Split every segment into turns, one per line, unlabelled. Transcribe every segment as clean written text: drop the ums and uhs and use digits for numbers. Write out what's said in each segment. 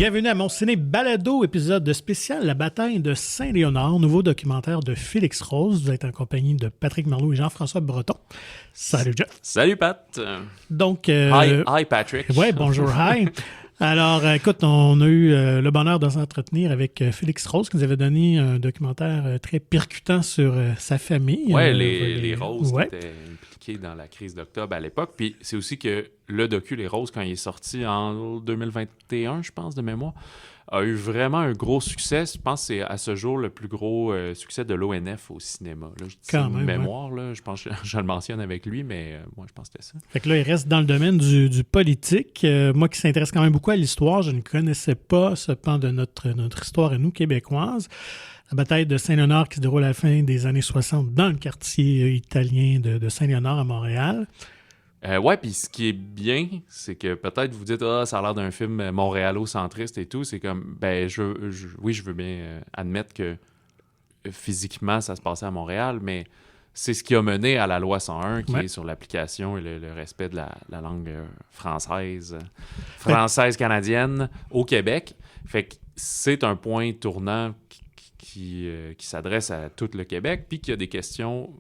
Bienvenue à mon ciné balado, épisode spécial La bataille de Saint-Léonard, nouveau documentaire de Félix Rose. Vous êtes en compagnie de Patrick Marleau et Jean-François Breton. Salut Jeff.
Salut Pat.
Donc,
Hi Patrick.
Ouais, bonjour, hi. Alors, écoute, on a eu le bonheur de s'entretenir avec Félix Rose qui nous avait donné un documentaire très percutant sur sa famille.
Ouais, les Roses
ouais.
qui étaient impliqués dans la crise d'octobre à l'époque. Puis c'est aussi que le docu Les Roses, quand il est sorti en 2021, je pense, de mémoire, a eu vraiment un gros succès. Je pense que c'est à ce jour le plus gros succès de l'ONF au cinéma. Là, je dis
quand
une
même,
mémoire, là, je pense que je le mentionne avec lui, mais moi, je pense que c'était ça.
Fait que là, il reste dans le domaine du politique. Moi qui s'intéresse quand même beaucoup à l'histoire, je ne connaissais pas ce pan de notre histoire à nous, québécoises. La bataille de Saint-Léonard qui se déroule à la fin des années 60 dans le quartier italien de Saint-Léonard à Montréal.
Ouais, puis ce qui est bien, c'est que peut-être vous dites « Ah, ça a l'air d'un film montréalo-centriste et tout », c'est comme, ben, oui, je veux bien admettre que physiquement, ça se passait à Montréal, mais c'est ce qui a mené à la loi 101, qui est sur l'application et le respect de la langue française-canadienne au Québec. Fait que c'est un point tournant qui s'adresse à tout le Québec, puis qu'il y a des questions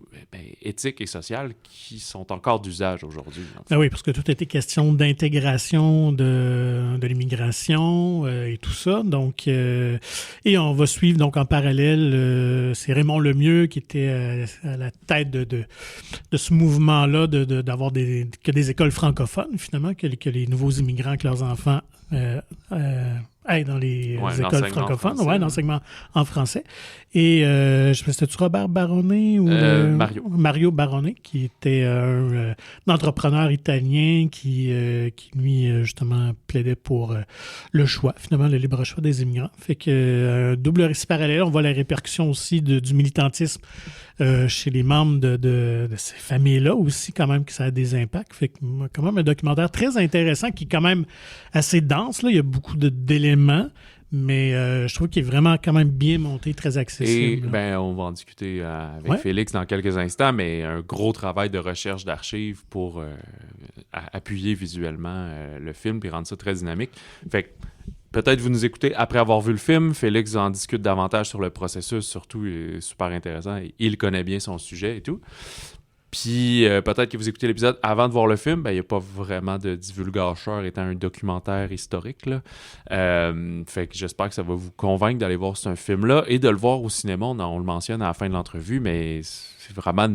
éthiques et sociales qui sont encore d'usage aujourd'hui.
Ah oui, parce que tout était question d'intégration de l'immigration et tout ça. Donc, et on va suivre donc en parallèle, c'est Raymond Lemieux qui était à la tête de ce mouvement-là, d'avoir que des écoles francophones, finalement, que les nouveaux immigrants, avec leurs enfants aillent dans les écoles francophones, l'enseignement en français. Et je sais pas, c'était-tu Robert Baronet ou Mario Baronet, qui était un entrepreneur italien qui lui, justement, plaidait pour le choix, finalement, le libre choix des immigrants. Fait que double récit parallèle, on voit la répercussion aussi du militantisme chez les membres de ces familles-là aussi, quand même, que ça a des impacts. Fait que, quand même, un documentaire très intéressant qui est quand même assez dense, là. Il y a beaucoup d'éléments, mais je trouve qu'il est vraiment quand même bien monté, très accessible.
Et on va en discuter avec Félix dans quelques instants, mais un gros travail de recherche d'archives pour appuyer visuellement le film puis rendre ça très dynamique. Fait que peut-être vous nous écoutez après avoir vu le film. Félix en discute davantage sur le processus, surtout, il est super intéressant. Il connaît bien son sujet et tout. Puis peut-être que vous écoutez l'épisode avant de voir le film, il n'y a pas vraiment de divulgateur étant un documentaire historique, là. Fait que j'espère que ça va vous convaincre d'aller voir ce film-là et de le voir au cinéma. On le mentionne à la fin de l'entrevue, mais c'est vraiment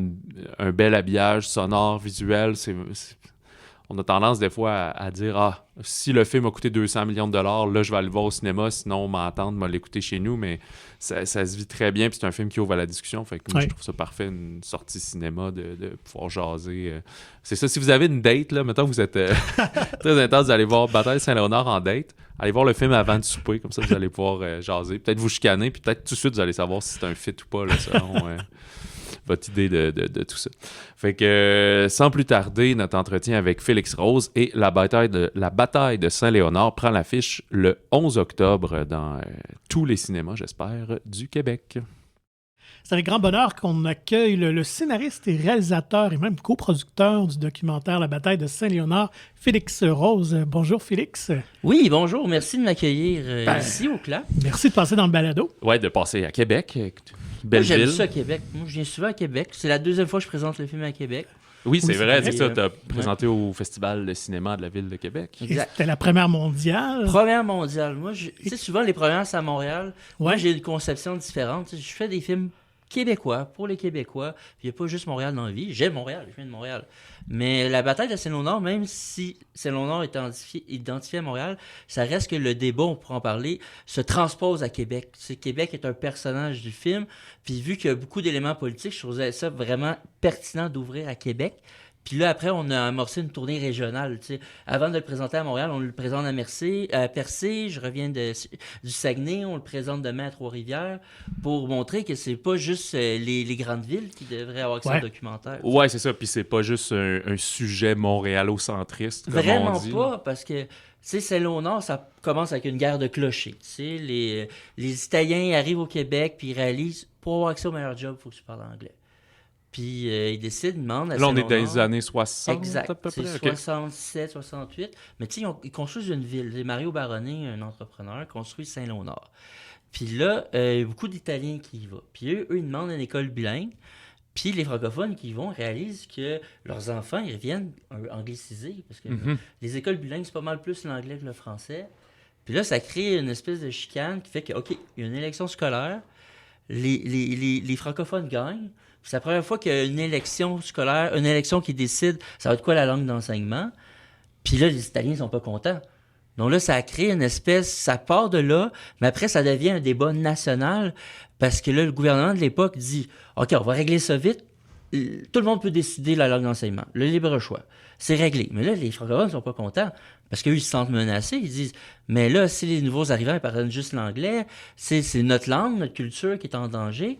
un bel habillage sonore, visuel. On a tendance des fois à dire « si le film a coûté 200 millions de dollars, là, je vais aller le voir au cinéma, sinon m'attendre, me l'écouter chez nous. » Mais ça se vit très bien, puis c'est un film qui ouvre à la discussion. Fait que moi, je trouve ça parfait, une sortie cinéma, de pouvoir jaser. C'est ça, si vous avez une date, là, mettons que vous êtes très intense d'aller voir Bataille Saint-Léonard en date, allez voir le film avant de souper, comme ça, vous allez pouvoir jaser. Peut-être vous chicaner, puis peut-être tout de suite, vous allez savoir si c'est un fit ou pas, là, selon votre idée de tout ça. Fait que, sans plus tarder, notre entretien avec Félix Rose et la bataille de Saint-Léonard prend l'affiche le 11 octobre dans tous les cinémas, j'espère, du Québec.
C'est avec grand bonheur qu'on accueille le scénariste et réalisateur et même coproducteur du documentaire La bataille de Saint-Léonard, Félix Rose. Bonjour Félix.
Oui, bonjour. Merci de m'accueillir ici au CLAP.
Merci de passer dans le balado.
Ouais, de passer à Québec. Belle
Moi, j'aime
ville.
ça à Québec. Moi, je viens souvent à Québec. C'est la deuxième fois que je présente le film à Québec.
Oui, c'est vrai. C'est ça,
vrai.
tu as présenté au Festival de cinéma de la ville de Québec.
Exact.
C'était la première mondiale.
Première mondiale. Moi, tu sais, souvent, les premières, c'est à Montréal. Moi,
Ouais.
j'ai une conception différente. Je fais des films québécois, pour les Québécois. Il n'y a pas juste Montréal dans la vie. J'aime Montréal, je viens de Montréal. Mais la bataille de Saint-Léonard, même si Saint-Léonard est identifié à Montréal, ça reste que le débat, on pourra en parler, se transpose à Québec. Québec est un personnage du film. Puis vu qu'il y a beaucoup d'éléments politiques, je trouvais ça vraiment pertinent d'ouvrir à Québec. Puis là, après, on a amorcé une tournée régionale. T'sais. Avant de le présenter à Montréal, on le présente à Percé, je reviens du Saguenay, on le présente demain à Trois-Rivières, pour montrer que c'est pas juste les grandes villes qui devraient avoir accès au documentaire.
Ouais, c'est ça. Puis c'est pas juste un sujet montréalo-centriste, comme
Vraiment
on dit.
pas, parce que Saint-Léonard, ça commence avec une guerre de clochers. Les Italiens arrivent au Québec, puis ils réalisent, pour avoir accès au meilleur job, il faut que tu parles anglais. Puis il décide, il demande à
Là, on est dans
Saint-Léonard.
les années 60,
Exact,
à peu
c'est
près. OK.
67, 68. Mais tu sais, ils construisent une ville. Mario Baroni, un entrepreneur, construit Saint-Léonard. Puis là, il y a beaucoup d'Italiens qui y vont. Puis eux, ils demandent une école bilingue. Puis les francophones qui y vont réalisent que leurs enfants, ils reviennent anglicisés. Parce que les écoles bilingues, c'est pas mal plus l'anglais que le français. Puis là, ça crée une espèce de chicane qui fait que, OK, il y a une élection scolaire. Les francophones gagnent. C'est la première fois qu'il y a une élection scolaire, une élection qui décide ça va être quoi la langue d'enseignement. Puis là, les Italiens sont pas contents. Donc là, ça a créé une espèce, ça part de là, mais après, ça devient un débat national parce que là, le gouvernement de l'époque dit OK, on va régler ça vite. Tout le monde peut décider la langue d'enseignement. Le libre choix. C'est réglé. Mais là, les francophones ne sont pas contents parce qu'eux, ils se sentent menacés. Ils disent mais là, si les nouveaux arrivants ils parlent juste l'anglais, c'est notre langue, notre culture qui est en danger.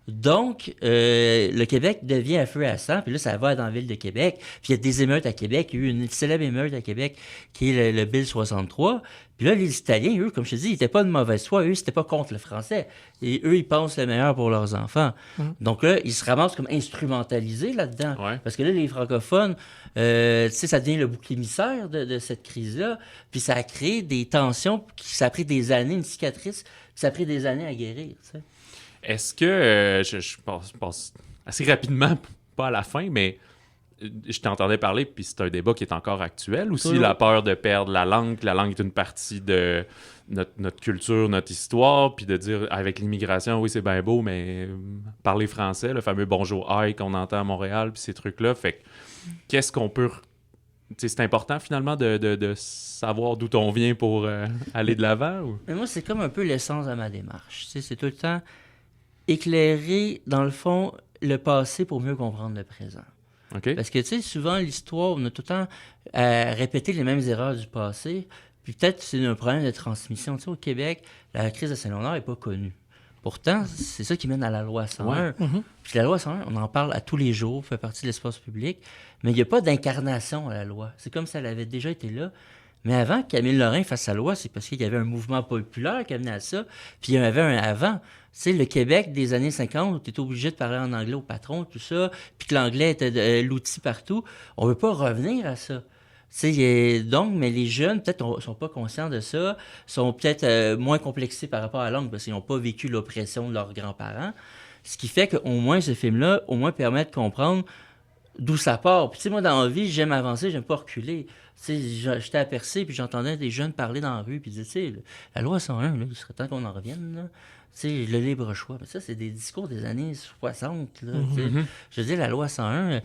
Donc, le Québec devient à feu et à sang, puis là, ça va dans la ville de Québec. Puis il y a des émeutes à Québec. Il y a eu une célèbre émeute à Québec qui est le Bill 63. Puis là, les Italiens, eux, comme je te dis, ils n'étaient pas de mauvaise foi. Eux, c'était pas contre le français. Et eux, ils pensent le meilleur pour leurs enfants. Donc là, ils se ramassent comme instrumentalisés là-dedans.
Ouais.
Parce que là, les francophones, tu sais, ça devient le bouc émissaire de cette crise-là. Puis ça a créé des tensions, ça a pris des années, une cicatrice, puis ça a pris des années à guérir, tu sais.
Est-ce que, je passe assez rapidement, pas à la fin, mais je t'entendais parler, puis c'est un débat qui est encore actuel aussi,
Toujours.
la peur de perdre la langue est une partie de notre culture, notre histoire, puis de dire, avec l'immigration, oui, c'est bien beau, mais parler français, le fameux bonjour aïe qu'on entend à Montréal, puis ces trucs-là, fait que qu'est-ce qu'on peut... Tu sais, c'est important, finalement, de savoir d'où on vient pour aller de l'avant, ou...
Mais moi, c'est comme un peu l'essence de ma démarche. Tu sais, c'est tout le temps éclairer, dans le fond, le passé pour mieux comprendre le présent.
OK?
Parce que, tu sais, souvent, l'histoire, on a tout le temps à répéter les mêmes erreurs du passé. Puis peut-être que c'est un problème de transmission. Tu sais, au Québec, la crise de Saint-Léonard n'est pas connue. Pourtant, c'est ça qui mène à la loi 101. Puis la loi 101, on en parle à tous les jours, fait partie de l'espace public, mais il n'y a pas d'incarnation à la loi. C'est comme si elle avait déjà été là. Mais avant que Camille Lorrain fasse sa loi, c'est parce qu'il y avait un mouvement populaire qui amenait à ça, puis il y en avait un avant. Tu sais, le Québec des années 50, où tu étais obligé de parler en anglais au patron, tout ça, puis que l'anglais était l'outil partout, on ne veut pas revenir à ça. Donc, mais les jeunes, peut-être, ne sont pas conscients de ça, sont peut-être moins complexés par rapport à la langue, parce qu'ils n'ont pas vécu l'oppression de leurs grands-parents. Ce qui fait qu'au moins, ce film-là, au moins, permet de comprendre d'où ça part. Puis, tu sais, moi, dans la vie, j'aime avancer, j'aime pas reculer. Tu sais, j'étais à Percé, puis j'entendais des jeunes parler dans la rue, puis ils disaient, tu sais, la loi 101, là, il serait temps qu'on en revienne, là. Tu sais, le libre choix. Mais ça, c'est des discours des années 60, là. Tu sais. Je veux dire, la loi 101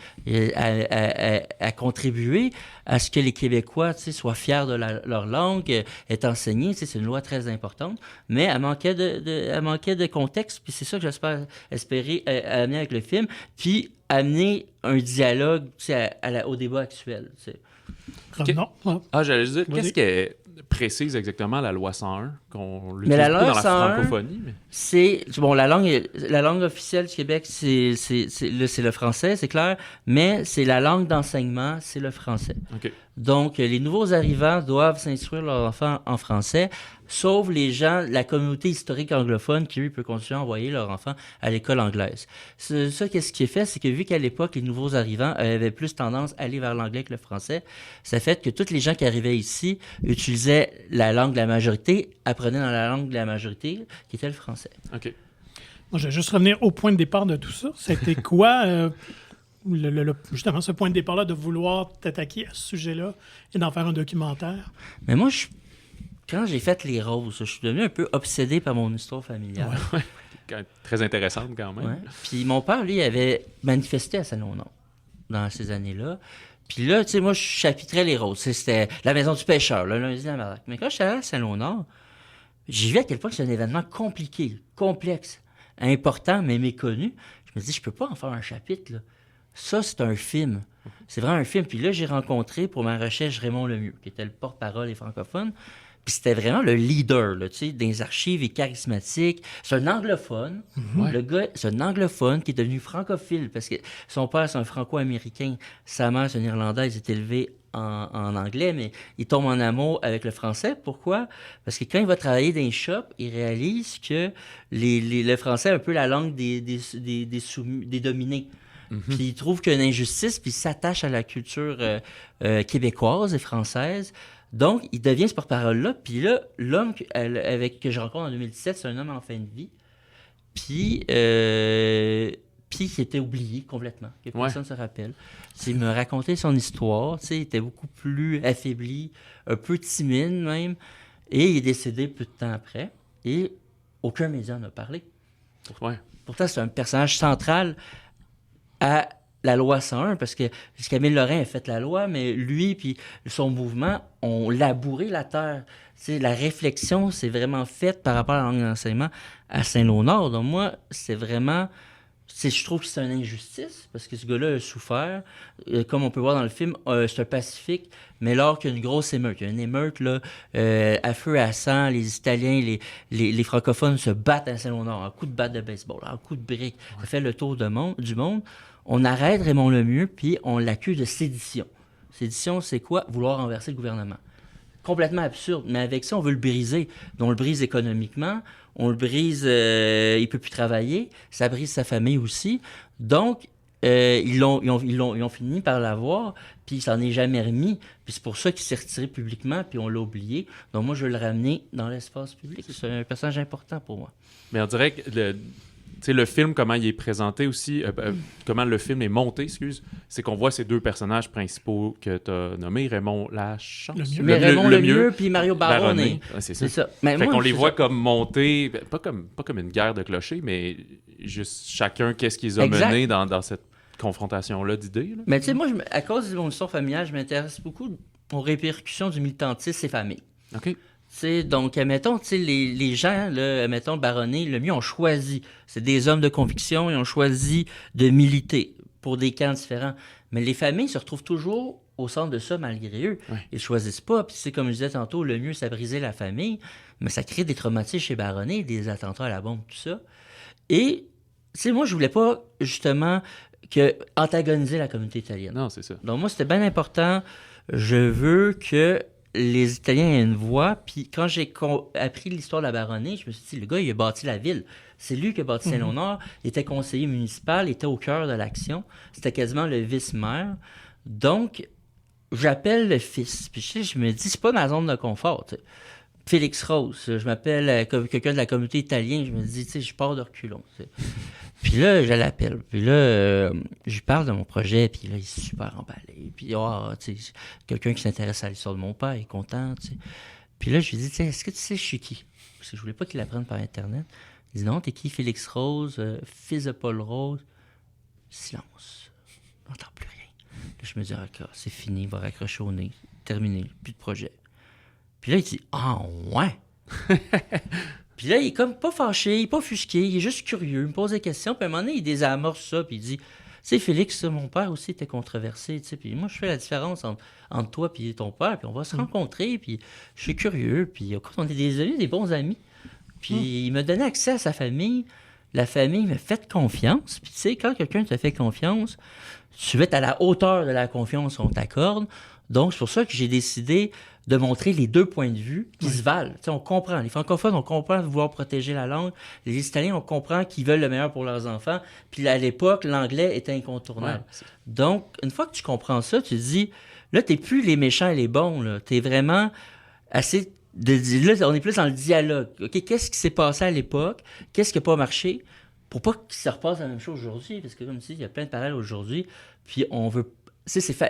a contribué à ce que les Québécois, tu sais, soient fiers de leur langue, est enseignée. Tu sais, c'est une loi très importante, mais elle manquait de contexte, puis c'est ça que j'espère espérer amener avec le film, puis amener un dialogue, tu sais, au débat actuel, tu sais.
Non.
Ah, j'allais dire,
Vas-y.
qu'est-ce qu'elle précise exactement la loi 101 qu'on l'utilise
Mais la
beaucoup
loi
dans la
101,
francophonie? Mais...
C'est bon, la langue officielle du Québec, c'est le français, c'est clair, mais c'est la langue d'enseignement, c'est le français.
OK.
Donc, les nouveaux arrivants doivent s'instruire leurs enfants en français, sauf les gens, la communauté historique anglophone qui, lui, peut continuer à envoyer leurs enfants à l'école anglaise. Ça, qu'est-ce qui est fait, c'est que vu qu'à l'époque, les nouveaux arrivants avaient plus tendance à aller vers l'anglais que le français, ça fait que tous les gens qui arrivaient ici utilisaient la langue de la majorité, apprenaient dans la langue de la majorité, qui était le français.
OK.
Moi, je vais juste revenir au point de départ de tout ça. C'était quoi, justement, ce point de départ-là, de vouloir t'attaquer à ce sujet-là et d'en faire un documentaire?
Mais moi, quand j'ai fait Les Roses, je suis devenu un peu obsédé par mon histoire familiale.
Très intéressante quand même.
Ouais. Puis mon père, lui, avait manifesté à Saint-Léonard dans ces années-là. Puis là, tu sais, moi, je chapitrais Les Roses. C'était la maison du pêcheur, le lundi de la Marac. Mais quand je suis allé à Saint-Léonard, j'ai vu à quel point c'est un événement compliqué, complexe, important, mais méconnu. Je me dis, je peux pas en faire un chapitre, là. Ça, c'est un film. C'est vraiment un film. Puis là, j'ai rencontré pour ma recherche Raymond Lemieux, qui était le porte-parole des francophones. Puis c'était vraiment le leader, là, tu sais, des archives et charismatique. C'est un anglophone.
Ouais.
Le gars, c'est un anglophone qui est devenu francophile parce que son père, c'est un franco-américain. Sa mère, c'est une Irlandaise. Il est élevé en anglais, mais il tombe en amour avec le français. Pourquoi? Parce que quand il va travailler dans les shops, il réalise que le français est un peu la langue des dominés. Puis il trouve qu'il y a une injustice, puis il s'attache à la culture québécoise et française. Donc, il devient ce porte-parole-là. Puis là, l'homme que je rencontre en 2017, c'est un homme en fin de vie. Puis qui était oublié complètement, que personne ne se rappelle. Il me racontait son histoire. Il était beaucoup plus affaibli, un peu timide même. Et il est décédé peu de temps après. Et aucun média n'en a parlé. Pourtant, c'est un personnage central à la loi 101, parce que Camille Lorrain a fait la loi, mais lui puis son mouvement ont labouré la terre. La réflexion s'est vraiment faite par rapport à la langue d'enseignement à Saint-Léonard. Donc moi, c'est vraiment... je trouve que c'est une injustice, parce que ce gars-là a souffert. Comme on peut voir dans le film, c'est un pacifique, mais lors qu'il y a une grosse émeute, il y a une émeute là, à feu et à sang, les Italiens, les francophones se battent à Saint-Léonard, en coup de batte de baseball, en coup de brique. Ça fait le tour du monde. On arrête Raymond Lemieux, puis on l'accuse de sédition. Sédition, c'est quoi? Vouloir renverser le gouvernement. Complètement absurde, mais avec ça, on veut le briser. Donc, on le brise économiquement, on le brise, il peut plus travailler, ça brise sa famille aussi. Donc, ils ont fini par l'avoir, puis il s'en est jamais remis. Puis c'est pour ça qu'il s'est retiré publiquement, puis on l'a oublié. Donc, moi, je veux le ramener dans l'espace public. C'est un personnage important pour moi.
Mais on dirait que le film, comment il est présenté aussi, comment le film est monté, c'est qu'on voit ces deux personnages principaux que tu as nommés, Raymond Lachance.
Raymond Lemieux puis Mario Baronnet.
C'est ça. Mais fait qu'on les voit comme montés, pas comme une guerre de clochers, mais juste chacun, qu'est-ce qu'ils ont mené dans cette confrontation-là d'idées. Là.
Mais tu sais, moi, à cause de mon histoire familiale, je m'intéresse beaucoup aux répercussions du militantisme et famille.
OK.
T'sais, donc, admettons, les gens, là, admettons, Baronnet, le mieux ont choisi. C'est des hommes de conviction, ils ont choisi de militer pour des camps différents. Mais les familles se retrouvent toujours au centre de ça, malgré eux. Ouais. Ils ne choisissent pas. Puis, comme je disais tantôt, le mieux, ça brisait la famille. Mais ça crée des traumatismes chez Baronnet, des attentats à la bombe, tout ça. Et, moi, je voulais pas, justement, antagoniser la communauté italienne.
Non, c'est ça.
Donc, moi, c'était bien important. Je veux que les Italiens aient une voix. Puis quand j'ai appris l'histoire de la Baronnie, je me suis dit, le gars, il a bâti la ville. C'est lui qui a bâti Saint-Léonard. Il était conseiller municipal, il était au cœur de l'action. C'était quasiment le vice-maire. Donc, j'appelle le fils. Puis je me dis, c'est pas ma zone de confort. T'sais. Félix Rose, je m'appelle quelqu'un de la communauté italienne. Je me dis, je pars de reculons. T'sais. Puis là, je l'appelle. Puis là, je lui parle de mon projet. Puis là, il est super emballé. Puis, quelqu'un qui s'intéresse à l'histoire de mon père, il est content. T'sais. Puis là, je lui dis, est-ce que tu sais je suis qui? Parce que je voulais pas qu'il l'apprenne par Internet. Il dit, non, t'es qui? Félix Rose, fils de Paul Rose. Silence. On n'entend plus rien. Là, je me dis, OK, c'est fini, il va raccrocher au nez. Terminé, plus de projet. Puis là, il dit, ouais. Puis là, il est comme pas fâché, il est pas offusqué, il est juste curieux, il me pose des questions, puis à un moment donné, il désamorce ça, puis il dit, tu sais, Félix, mon père aussi était controversé, tu sais, puis moi, je fais la différence entre toi et ton père, puis on va se rencontrer, puis je suis curieux, puis on est des bons amis. Puis il m'a donné accès à sa famille, la famille m'a fait confiance, puis tu sais, quand quelqu'un te fait confiance, tu vas être à la hauteur de la confiance qu'on t'accorde, donc c'est pour ça que j'ai décidé de montrer les deux points de vue qui se valent. T'sais, on comprend. Les francophones, on comprend de vouloir protéger la langue. Les Italiens, on comprend qu'ils veulent le meilleur pour leurs enfants. Puis à l'époque, l'anglais était incontournable. Ouais, donc, une fois que tu comprends ça, tu te dis, là, t'es plus les méchants et les bons. Là. T'es vraiment assez... Là, on est plus dans le dialogue. Okay? Qu'est-ce qui s'est passé à l'époque? Qu'est-ce qui n'a pas marché? Pour pas que ça repasse la même chose aujourd'hui. Parce que comme tu dis, il y a plein de parallèles aujourd'hui. Puis on veut...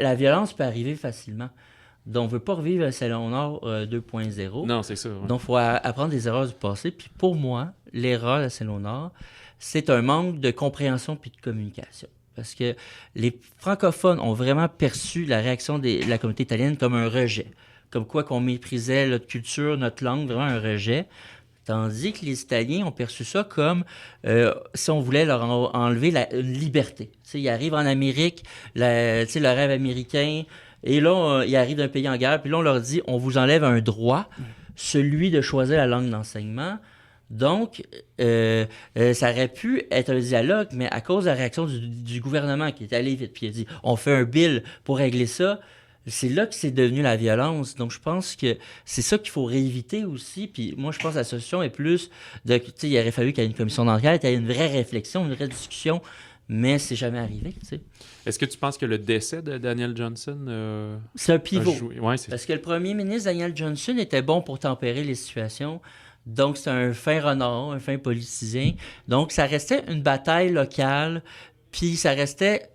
la violence peut arriver facilement. Donc, on ne veut pas revivre le Saint-Léonard 2.0.
Non, c'est ça. Ouais.
Donc, il faut apprendre des erreurs du passé. Puis pour moi, l'erreur de Saint-Léonard, c'est un manque de compréhension puis de communication. Parce que les francophones ont vraiment perçu la réaction de la communauté italienne comme un rejet. Comme quoi qu'on méprisait notre culture, notre langue, vraiment un rejet. Tandis que les Italiens ont perçu ça comme si on voulait leur enlever une liberté. Tu sais, ils arrivent en Amérique, le rêve américain... Et là, ils arrivent d'un pays en guerre, puis là, on leur dit, on vous enlève un droit, celui de choisir la langue d'enseignement. Donc, ça aurait pu être un dialogue, mais à cause de la réaction du gouvernement qui est allé vite, puis il a dit, on fait un bill pour régler ça, c'est là que c'est devenu la violence. Donc, je pense que c'est ça qu'il faut rééviter aussi. Puis moi, je pense que la solution est plus de, tu sais, il aurait fallu qu'il y ait une commission d'enquête, qu'il y ait une vraie réflexion, une vraie discussion mais c'est jamais arrivé, tu sais.
Est-ce que tu penses que le décès de Daniel Johnson
c'est un pivot.
Ouais, c'est...
Parce que le premier ministre Daniel Johnson était bon pour tempérer les situations. Donc, c'est un fin renard, un fin politicien. Donc, ça restait une bataille locale, puis ça restait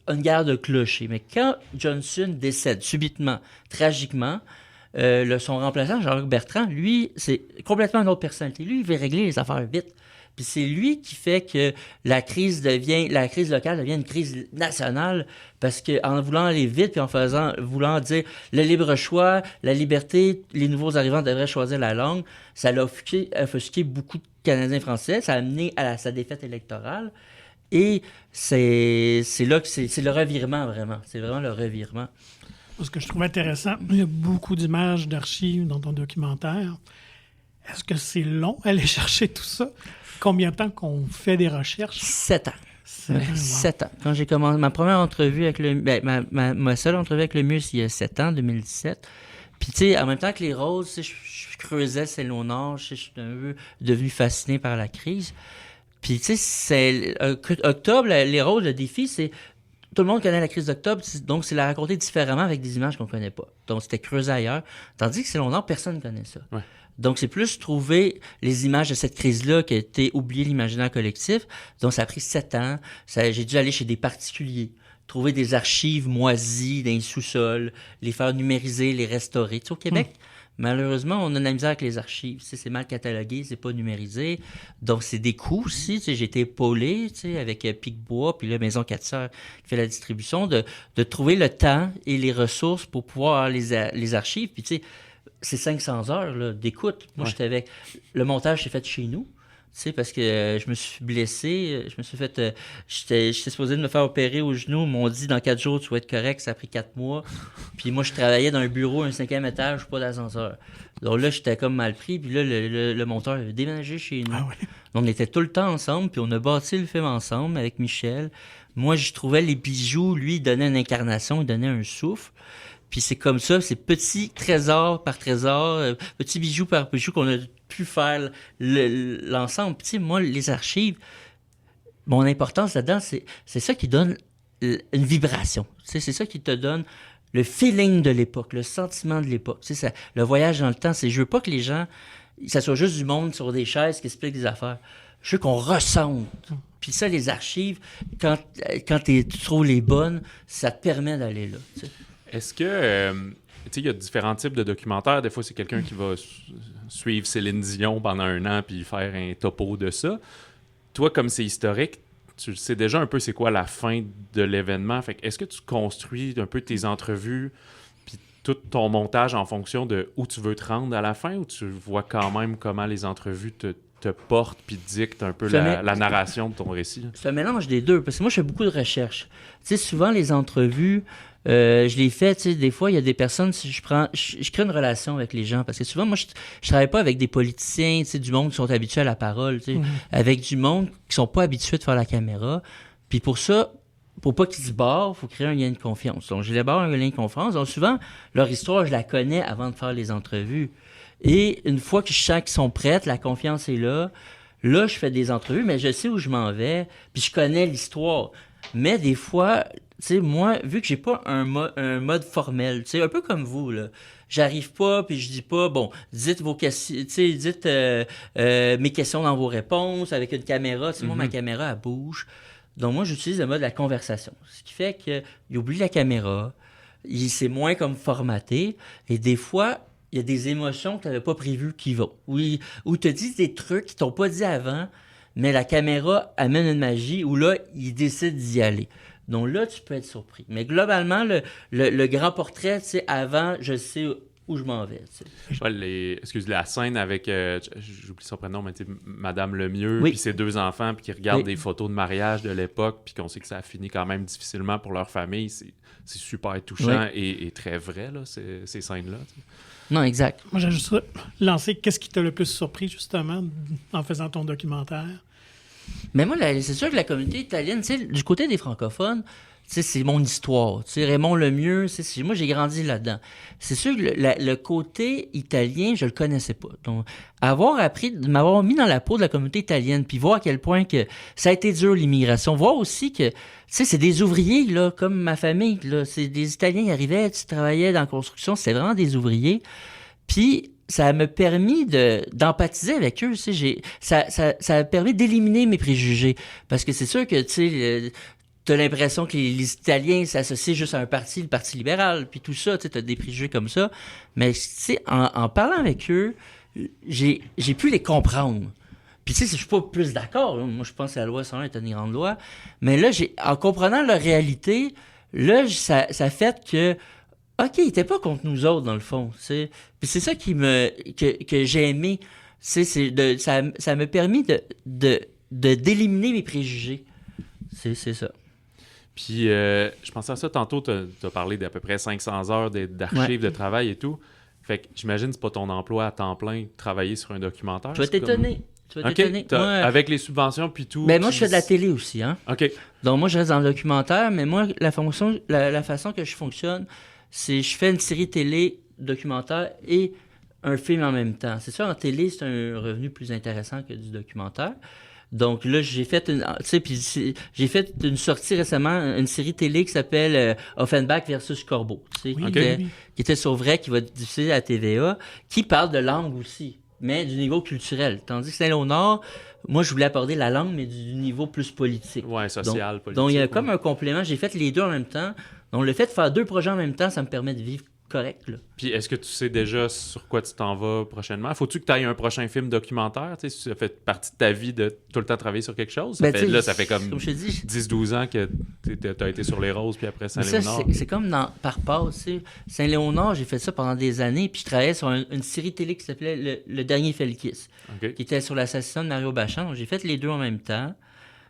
une guerre de clochers. Mais quand Johnson décède subitement, tragiquement, son remplaçant, Jean-Luc Bertrand, lui, c'est complètement une autre personnalité. Lui, il veut régler les affaires vite. Puis c'est lui qui fait que la crise locale devient une crise nationale, parce qu'en voulant aller vite, puis voulant dire le libre choix, la liberté, les nouveaux arrivants devraient choisir la langue, ça l'a offusqué beaucoup de Canadiens français, ça a amené à sa défaite électorale. Et c'est là que c'est le revirement, vraiment. C'est vraiment le revirement.
Ce que je trouve intéressant, il y a beaucoup d'images, d'archives dans ton documentaire. Est-ce que c'est long aller chercher tout ça? Combien de temps qu'on fait des recherches?
7 ans. 7
Wow.
ans. Quand j'ai commencé ma première entrevue avec le... ma seule entrevue avec le MUS, il y a 7 ans, 2017. Puis, tu sais, en même temps que les roses, je creusais Celle-au-Nord, je suis un peu devenu fasciné par la crise. Puis, tu sais, c'est octobre, les roses, le défi, c'est... Tout le monde connaît la crise d'octobre, donc c'est la raconter différemment avec des images qu'on ne connaît pas. Donc, c'était creusé ailleurs. Tandis que Celle-au-Nord, personne ne connaît ça.
Ouais.
Donc, c'est plus trouver les images de cette crise-là qui a été oubliée de l'imaginaire collectif. Donc, ça a pris 7 ans. J'ai dû aller chez des particuliers, trouver des archives moisies dans les sous-sols, les faire numériser, les restaurer. Tu sais, au Québec, malheureusement, on a de la misère avec les archives. Tu sais, c'est mal catalogué, c'est pas numérisé. Donc, c'est des coûts aussi. Tu sais, j'ai été épaulé, tu sais, avec Picbois, puis là, Maison 4 Sœurs qui fait la distribution, de trouver le temps et les ressources pour pouvoir avoir les archives. Puis, tu sais, c'est 500 heures là, d'écoute. Moi, j'étais avec... Le montage s'est fait chez nous, tu sais, parce que je me suis blessé. Je me suis fait... J'étais supposé de me faire opérer au genou. Ils m'ont dit, dans 4 jours, tu vas être correct. Ça a pris 4 mois. Puis moi, je travaillais dans un bureau, un 5e étage, pas d'ascenseur. Donc là, j'étais comme mal pris. Puis là, le monteur avait déménagé chez nous.
Ah ouais.
On était tout le temps ensemble, puis on a bâti le film ensemble avec Michel. Moi, je trouvais les bijoux. Lui, il donnait une incarnation, il donnait un souffle. Puis c'est comme ça, c'est petit trésor par trésor, petit bijou par bijou qu'on a pu faire l'ensemble. Puis tu sais, moi, les archives, mon importance là-dedans, c'est ça qui donne une vibration. Tu sais, c'est ça qui te donne le feeling de l'époque, le sentiment de l'époque. Tu sais, le voyage dans le temps, je veux pas que les gens, ça soit juste du monde sur des chaises qui expliquent des affaires. Je veux qu'on ressente. Puis ça, les archives, quand tu trouves les bonnes, ça te permet d'aller là, tu sais.
Est-ce que, tu sais, il y a différents types de documentaires. Des fois, c'est quelqu'un qui va suivre Céline Dion pendant 1 an puis faire un topo de ça. Toi, comme c'est historique, tu sais déjà un peu c'est quoi la fin de l'événement. Fait que est-ce que tu construis un peu tes entrevues puis tout ton montage en fonction de où tu veux te rendre à la fin, ou tu vois quand même comment les entrevues te portent puis dictent un peu la narration de ton récit?
C'est un mélange des deux, parce que moi, je fais beaucoup de recherches. Tu sais, souvent, les entrevues, je les fais, tu sais, des fois, il y a des personnes, je crée une relation avec les gens, parce que souvent, moi, je travaille pas avec des politiciens, tu sais, du monde qui sont habitués à la parole, tu sais, avec du monde qui sont pas habitués de faire la caméra. Puis pour ça, pour pas qu'ils se barrent, il faut créer un lien de confiance. Donc, je les barre un lien de confiance. Donc, souvent, leur histoire, je la connais avant de faire les entrevues. Et une fois que je sens qu'ils sont prêts, la confiance est là, là, je fais des entrevues, mais je sais où je m'en vais, puis je connais l'histoire. Mais des fois, tu sais, moi, vu que j'ai pas un mode formel, tu sais, un peu comme vous, là, j'arrive pas, puis je dis pas, bon, dites vos questions, tu sais, dites mes questions dans vos réponses avec une caméra. Tu sais, moi, ma caméra, elle bouge. Donc, moi, j'utilise le mode de la conversation. Ce qui fait qu'il oublie la caméra, c'est moins comme formaté, et des fois, il y a des émotions que tu n'avais pas prévues qui vont. Ou tu te dis des trucs qui t'ont pas dit avant, mais la caméra amène une magie où là, il décide d'y aller. Donc là, tu peux être surpris. Mais globalement, le grand portrait, tu sais, avant, je sais où je m'en vais. Tu sais.
Ouais, la scène avec, j'oublie son prénom, mais Madame Lemieux,
Oui.
puis ses 2 enfants, puis qui regardent
Oui.
des photos de mariage de l'époque, puis qu'on sait que ça a fini quand même difficilement pour leur famille. C'est super touchant et très vrai, là, ces scènes-là. Tu sais.
Non, exact.
Moi, j'ai juste lancé qu'est-ce qui t'a le plus surpris, justement, en faisant ton documentaire?
Mais moi, c'est sûr que la communauté italienne, tu sais, du côté des francophones, c'est mon histoire. Tu sais, Raymond Lemieux, moi, j'ai grandi là-dedans. C'est sûr que le côté italien, je le connaissais pas. Donc, m'avoir mis dans la peau de la communauté italienne, puis voir à quel point que ça a été dur, l'immigration. Voir aussi que, c'est des ouvriers, là, comme ma famille, là. C'est des Italiens qui arrivaient, tu travaillais dans la construction, c'était vraiment des ouvriers. Puis, ça m'a permis d'empathiser avec eux. Ça a permis d'éliminer mes préjugés. Parce que c'est sûr que, t'as l'impression que les Italiens s'associent juste à un parti, le Parti libéral, puis tout ça, t'as des préjugés comme ça. Mais, en parlant avec eux, j'ai pu les comprendre. Puis, je suis pas plus d'accord. Moi, je pense que la loi 101 est une grande loi. Mais là, en comprenant leur réalité, là, ça fait que OK, il était pas contre nous autres, dans le fond. Puis c'est ça que j'ai aimé. Ça m'a permis d'éliminer mes préjugés. C'est ça.
Puis, je pensais à ça tantôt, tu as parlé d'à peu près 500 heures d'archives, de travail et tout. Fait que j'imagine que c'est pas ton emploi à temps plein de travailler sur un documentaire.
Tu vas t'étonner. Moi,
avec les subventions puis tout.
Ben moi, je fais de la télé aussi. Hein?
OK.
Donc, moi, je reste dans le documentaire, mais moi, la façon que je fonctionne, c'est je fais une série télé, documentaire et un film en même temps. C'est sûr, en télé, c'est un revenu plus intéressant que du documentaire. Donc là, j'ai fait une sortie récemment, une série télé qui s'appelle Offenbach versus Corbeau, qui était sur Vrai, qui va être diffusée à la TVA, qui parle de langue aussi, mais du niveau culturel. Tandis que Saint-Léonard, moi, je voulais aborder la langue, mais du niveau plus politique.
Ouais, social, politique.
Donc il y a comme un complément. J'ai fait les deux en même temps. Donc le fait de faire 2 projets en même temps, ça me permet de vivre correct. Là.
Puis est-ce que tu sais déjà sur quoi tu t'en vas prochainement? Faut-tu que tu ailles un prochain film documentaire? Tu sais, ça fait partie de ta vie de tout le temps travailler sur quelque chose? Ça fait comme 10-12 ans que tu as été sur les Roses, puis après Saint-Léonard.
C'est comme par passe. Saint-Léonard, j'ai fait ça pendant des années, puis je travaillais sur une série télé qui s'appelait Le Dernier Felkis, qui était sur l'assassinat de Mario Bachand. Donc j'ai fait les deux en même temps.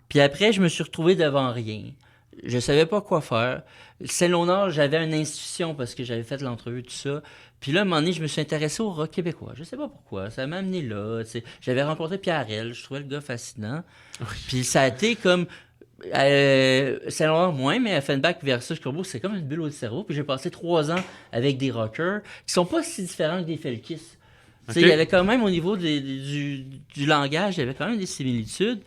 Puis après, je me suis retrouvé devant rien. Je savais pas quoi faire. Saint-Léonard, j'avais une institution parce que j'avais fait l'entrevue, tout ça. Puis là, à un moment donné, je me suis intéressé au rock québécois. Je sais pas pourquoi. Ça m'a amené là. T'sais. J'avais rencontré Pierre Hell. Je trouvais le gars fascinant. Oui. Puis ça a été comme... Saint-Léonard moins, mais Offenbach versus Corbeau, c'est comme une bulle au cerveau. Puis j'ai passé 3 ans avec des rockers qui sont pas si différents que des Felkis. Okay. Il y avait quand même, au niveau du langage, il y avait quand même des similitudes.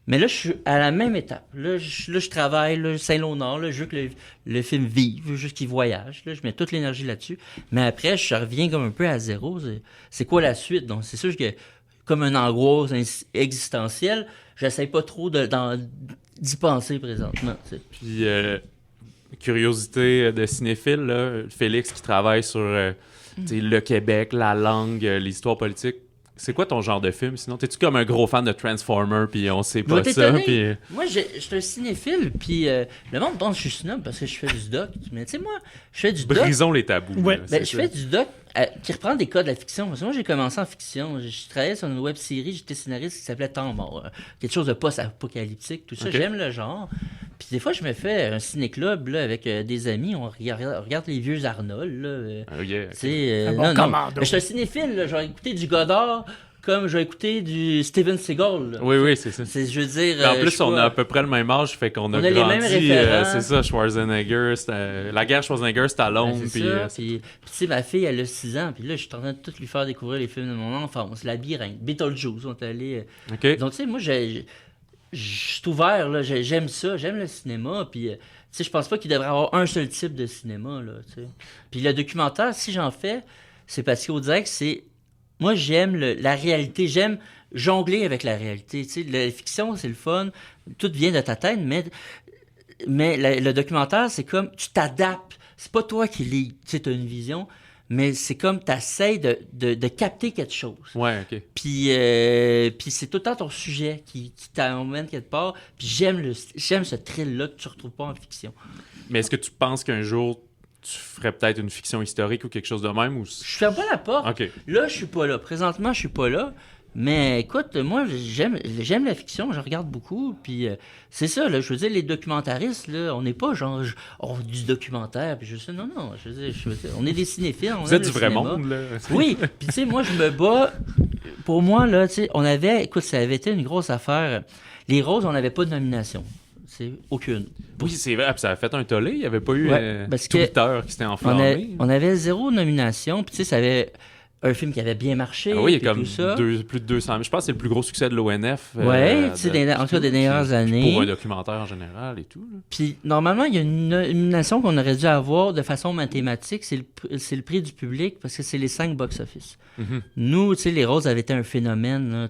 Mais là, je suis à la même étape. Là, je travaille, là, Saint-Léonard, là, je veux que le film vive, je veux juste qu'il voyage. Là, je mets toute l'énergie là-dessus. Mais après, je reviens comme un peu à zéro. C'est quoi la suite? Donc, c'est sûr que, comme une angoisse existentielle, j'essaie pas trop d'y penser présentement. T'sais.
Puis, curiosité de cinéphile, là, Félix qui travaille sur le Québec, la langue, l'histoire politique. C'est quoi ton genre de film, sinon? T'es-tu comme un gros fan de Transformers, puis on sait pas ça? Puis...
Moi, je suis un cinéphile, puis le monde pense que je suis snob parce que je fais du doc. Mais tu sais, moi, je fais du doc...
Brisons les tabous.
Ouais.
Je fais du doc qui reprend des codes de la fiction. Parce que moi, j'ai commencé en fiction. Je travaillais sur une web-série, j'étais scénariste qui s'appelait Temps mort. Quelque chose de post-apocalyptique, tout ça. Okay. J'aime le genre. Puis des fois, je me fais un ciné-club là, avec des amis. On regarde les vieux Arnold. Là, non. Mais je suis un cinéphile. Là, j'ai écouté du Godard comme j'ai écouté du Steven Seagal. Là.
Oui, c'est ça.
Je veux dire...
En plus, on a à peu près le même âge, fait qu'on a grandi.
Les mêmes référents.
C'est ça, Schwarzenegger, la guerre Schwarzenegger-Stallone.
Puis tu sais, ma fille, elle a 6 ans, puis là, je suis en train de tout lui faire découvrir les films de mon enfance. Labyrinthe, Beetlejuice, on est allé...
Okay.
Donc, tu sais, moi, je suis ouvert, là, j'aime ça, j'aime le cinéma, puis... tu sais, je pense pas qu'il devrait y avoir un seul type de cinéma, là, tu sais. Puis le documentaire, si j'en fais, c'est parce qu'au direct, c'est... Moi, j'aime la réalité, j'aime jongler avec la réalité. Tu sais, la fiction, c'est le fun, tout vient de ta tête, mais le documentaire, c'est comme, tu t'adaptes. C'est pas toi qui lis, tu sais, t'as une vision, mais c'est comme, t'essayes de capter quelque chose.
Ouais, OK.
Puis c'est tout le temps ton sujet qui t'emmène quelque part, puis j'aime ce thrill-là que tu retrouves pas en fiction.
Mais est-ce que tu penses qu'un jour, tu ferais peut-être une fiction historique ou quelque chose de même? Ou...
Je ferme pas la porte.
Okay.
Là, je suis pas là. Présentement, je suis pas là. Mais écoute, moi, j'aime la fiction, je regarde beaucoup. Puis c'est ça, là, je veux dire, les documentaristes, là, on n'est pas genre du documentaire. Puis je sais, non, je veux dire, on est des cinéphiles.
Vous êtes du vrai monde, là.
Oui, puis tu sais, moi, je me bats. Pour moi, là, tu sais, écoute, ça avait été une grosse affaire. Les Roses, on n'avait pas de nomination. C'est aucune.
Oui, c'est vrai. Puis ça a fait un tollé. Il n'y avait pas eu
parce que
Twitter qui s'était enflammé.
On avait 0 nomination. Puis tu sais, ça avait un film qui avait bien marché.
Oui, il y a
comme
plus de 200 000. Je pense que c'est le plus gros succès de l'ONF.
Oui, en tout cas des dernières années.
Pour un documentaire en général et tout. Là.
Puis normalement, il y a une nomination qu'on aurait dû avoir de façon mathématique. C'est le prix du public parce que c'est les 5 box-office.
Mm-hmm.
Nous, tu sais, les Roses avaient été un phénomène. Là,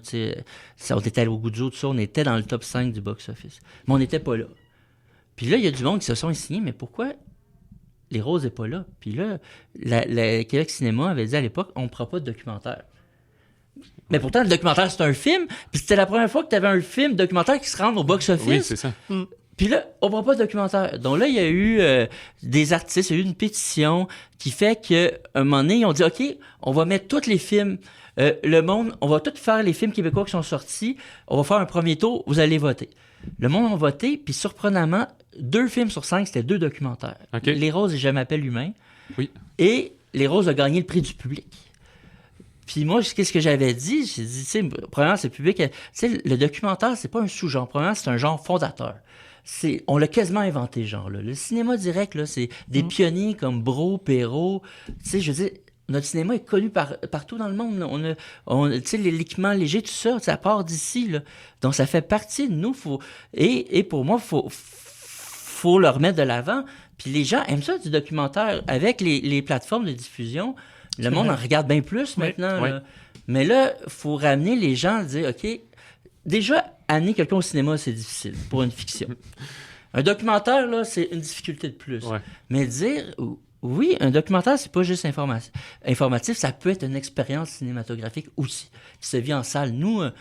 on était allé au goût du jour, tout ça. On était dans le top 5 du box-office. Mais on n'était pas là. Puis là, il y a du monde qui se sont signés. Mais pourquoi les Roses n'est pas là? Puis là, le Québec Cinéma avait dit à l'époque, on ne fera pas de documentaire. Mais pourtant, le documentaire, c'est un film. Puis c'était la première fois que tu avais un film documentaire qui se rend au box-office.
Oui, c'est ça.
Puis là, on ne fera pas de documentaire. Donc là, il y a eu des artistes, il y a eu une pétition qui fait qu'à un moment donné, ils ont dit, OK, on va mettre tous les films, le monde, on va tous faire les films québécois qui sont sortis, on va faire un premier tour, vous allez voter. Le monde a voté, puis surprenamment, 2 films sur 5, c'était 2 documentaires.
Okay.
Les Roses et Je m'appelle Humain.
Oui.
Et Les Roses a gagné le prix du public. Puis moi, qu'est-ce que j'avais dit? J'ai dit, tu sais, premièrement, c'est public. Tu sais, le documentaire, c'est pas un sous-genre. Premièrement, c'est un genre fondateur. On l'a quasiment inventé, ce genre-là. Le cinéma direct, là, c'est des pionniers comme Brault, Perrault. Tu sais, je veux dire, notre cinéma est connu partout dans le monde. Tu sais, l'équipement léger, tout ça, ça part d'ici, là. Donc, ça fait partie de nous. Et pour moi, faut le remettre de l'avant. Puis les gens aiment ça, du documentaire. Avec les plateformes de diffusion, le monde en regarde bien plus maintenant.
Oui.
Là. Mais là, il faut ramener les gens à dire, OK, déjà, amener quelqu'un au cinéma, c'est difficile pour une fiction. Un documentaire, là, c'est une difficulté de plus. Ouais. Mais dire, oui, un documentaire, c'est pas juste informatif, ça peut être une expérience cinématographique aussi, qui se vit en salle. Nous, tu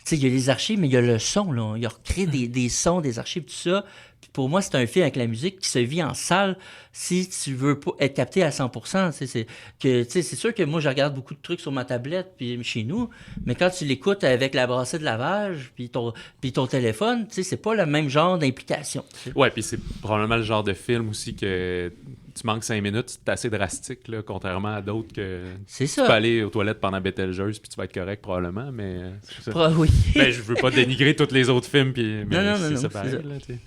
sais, il y a les archives, mais il y a le son, là. Il y a recréé des sons, des archives, tout ça. Puis pour moi, c'est un film avec la musique qui se vit en salle si tu veux pas être capté à 100%. C'est sûr que moi, je regarde beaucoup de trucs sur ma tablette puis chez nous, mais quand tu l'écoutes avec la brassée de lavage puis ton téléphone, tu sais, c'est pas le même genre d'implication. T'sais.
Ouais, puis c'est probablement le genre de film aussi que tu manques 5 minutes, c'est assez drastique, là, contrairement à d'autres que
c'est
tu peux aller aux toilettes pendant Betelgeuse puis tu vas être correct probablement, mais c'est ça.
Oui.
Ben, je veux pas dénigrer tous les autres films, puis
non,
c'est pareil.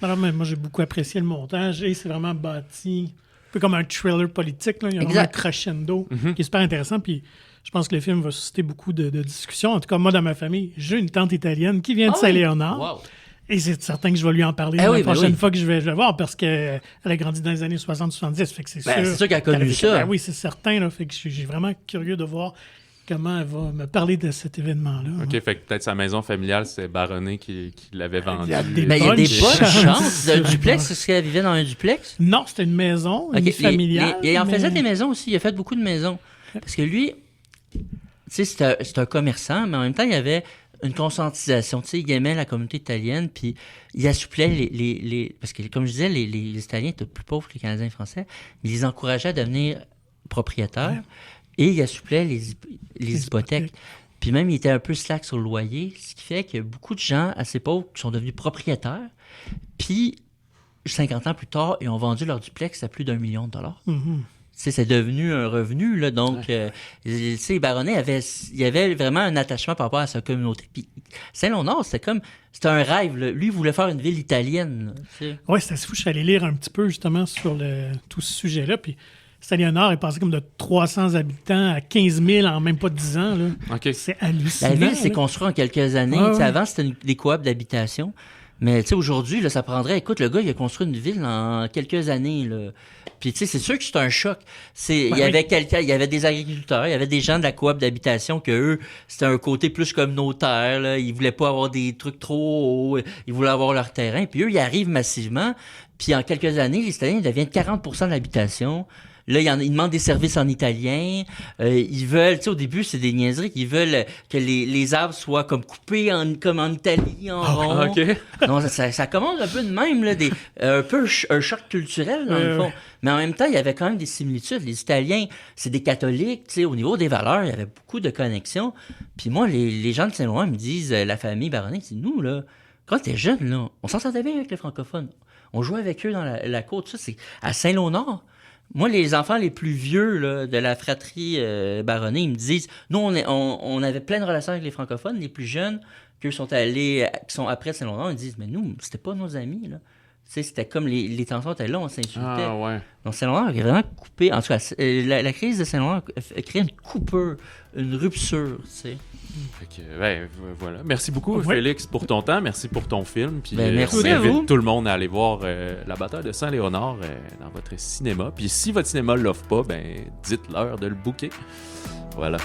Alors, mais moi, j'ai beaucoup apprécié le montage et c'est vraiment bâti un peu comme un thriller politique. Là. Il y a vraiment un crescendo qui est super intéressant. Puis je pense que le film va susciter beaucoup de discussions. En tout cas, moi, dans ma famille, j'ai une tante italienne qui vient de Saint-Léonard.
Wow.
Et c'est certain que je vais lui en parler la prochaine fois que je vais le voir parce qu'elle a grandi dans les années 60-70. Fait que c'est
sûr qu'elle a connu ça.
Oui, c'est certain. Là, fait que je suis vraiment curieux de voir comment elle va me parler de cet événement-là.
OK, fait que peut-être sa maison familiale, c'est Baronnet qui l'avait vendue.
Il y a des
bonnes chances. Un duplex, est-ce qu'elle vivait dans un duplex?
Non, c'était une maison, familiale.
Il en faisait des maisons aussi. Il a fait beaucoup de maisons. Parce que lui, tu sais, c'est un commerçant, mais en même temps, il y avait une conscientisation. Tu sais, il aimait la communauté italienne, puis il assouplait les... Parce que, comme je disais, les Italiens étaient plus pauvres que les Canadiens et les Français, mais il les encourageait à devenir propriétaires. Ouais. Et il assouplait les hypothèques. Puis même, il était un peu slack sur le loyer, ce qui fait que beaucoup de gens assez pauvres qui sont devenus propriétaires. Puis, 50 ans plus tard, ils ont vendu leur duplex à plus d'1 million de dollars. Mm-hmm. C'est devenu un revenu. Là, donc, Baronnet il y avait vraiment un attachement par rapport à sa communauté. Puis, Saint-Léonard, c'était un rêve. Là. Lui, il voulait faire une ville italienne.
Oui, c'était assez fou. Je suis allé lire un petit peu, justement, sur tout ce sujet-là. Puis, Saint-Léonard est passé comme de 300 habitants à 15 000 en même pas 10 ans. Là.
Okay.
C'est hallucinant.
La ville s'est construite en quelques années. Avant, c'était des coops d'habitation. Mais aujourd'hui, là, ça prendrait... Écoute, le gars, il a construit une ville en quelques années. Là. Puis, tu sais, c'est sûr que c'est un choc. Il y avait des agriculteurs, il y avait des gens de la coop d'habitation que eux, c'était un côté plus communautaire. Là. Ils voulaient pas avoir des trucs trop hauts. Ils voulaient avoir leur terrain. Puis eux, ils arrivent massivement. Puis en quelques années, les Italiens deviennent 40% de l'habitation. Là, ils demandent des services en italien. Ils veulent, tu sais, au début, c'est des niaiseries. Ils veulent que les arbres soient comme coupés comme en Italie, en rond.
Okay.
Non, ça commence un peu de même, là, un peu un choc culturel, dans le fond. Mais en même temps, il y avait quand même des similitudes. Les Italiens, c'est des catholiques, tu sais, au niveau des valeurs, il y avait beaucoup de connexions. Puis moi, les gens de Saint-Laurent me disent, la famille Baronnet, c'est nous, là, quand t'es jeune, là, on s'en sortait bien avec les francophones. On jouait avec eux dans la côte, ça, c'est à Saint-Léonard. Moi, les enfants les plus vieux là, de la fratrie Baronnet, ils me disent, nous, on avait plein de relations avec les francophones, les plus jeunes, qui sont après Saint-Laurent, ils disent, mais nous, c'était pas nos amis, là. sais, c'était comme les tensions étaient là, on s'insultait.
Ah ouais.
Donc Saint-Laurent a vraiment coupé. En tout cas, la crise de Saint-Laurent a créé une coupure, une rupture, tu sais.
Fait que, voilà. Merci beaucoup,
Ouais.
Félix, pour ton temps. Merci pour ton film. Puis,
Merci
on
à vous.
invite tout le monde à aller voir La bataille de Saint-Léonard dans votre cinéma. Puis si votre cinéma ne l'offre pas, dites-leur de le booker. Voilà.